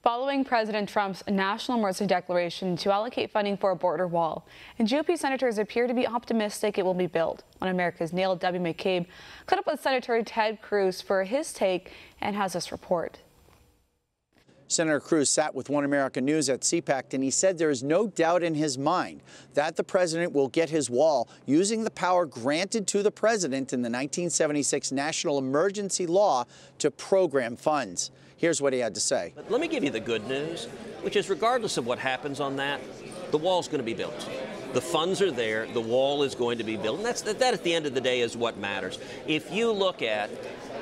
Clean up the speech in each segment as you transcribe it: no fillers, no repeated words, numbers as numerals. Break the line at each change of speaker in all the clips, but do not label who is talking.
Following President Trump's national emergency declaration to allocate funding for a border wall, and GOP senators appear to be optimistic it will be built. One America's Neil W. McCabe caught up with Senator Ted Cruz for his take and has this report.
Senator Cruz sat with One America News at CPAC, and he said there is no doubt in his mind that the president will get his wall using the power granted to the president in the 1976 national emergency law to program funds. Here's what he had to say.
But let me give you the good news, which is regardless of what happens on that, the wall's going to be built. The funds are there. The wall is going to be built. And that at the end of the day is what matters. If you look at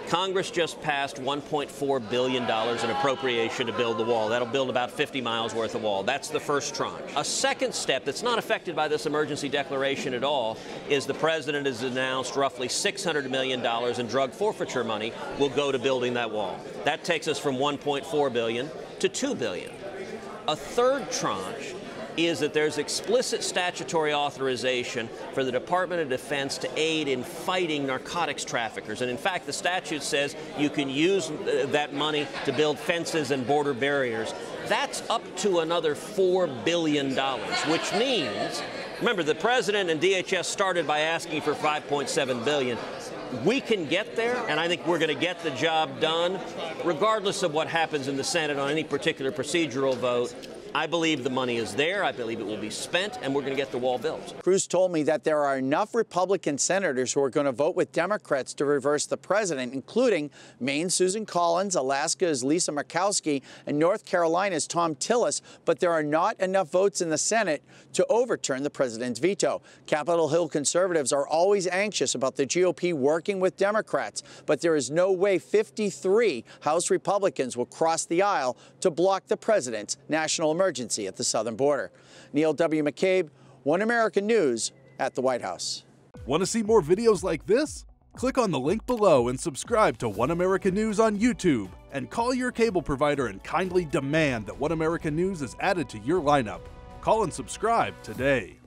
Congress just passed $1.4 billion in appropriation to build the wall. That'll build about 50 miles worth of wall. That's the first tranche. A second step that's not affected by this emergency declaration at all is the president has announced roughly $600 million in drug forfeiture money will go to building that wall. That takes us from $1.4 billion to $2 billion. A third tranche is that there's explicit statutory authorization for the Department of Defense to aid in fighting narcotics traffickers. And in fact, the statute says you can use that money to build fences and border barriers. That's up to another $4 billion, which means, remember, the president and DHS started by asking for $5.7 billion. We can get there, and I think we're going to get the job done, regardless of what happens in the Senate on any particular procedural vote. I believe the money is there. I believe it will be spent, and we're going to get the wall built.
Cruz told me that there are enough Republican senators who are going to vote with Democrats to reverse the president, including Maine's Susan Collins, Alaska's Lisa Murkowski, and North Carolina's Tom Tillis, but there are not enough votes in the Senate to overturn the president's veto. Capitol Hill conservatives are always anxious about the GOP working with Democrats, but there is no way 53 House Republicans will cross the aisle to block the president's national emergency at the southern border. Neil W. McCabe, One America News at the White House.
Want to see more videos like this? Click on the link below and subscribe to One America News on YouTube. And call your cable provider and kindly demand that One America News is added to your lineup. Call and subscribe today.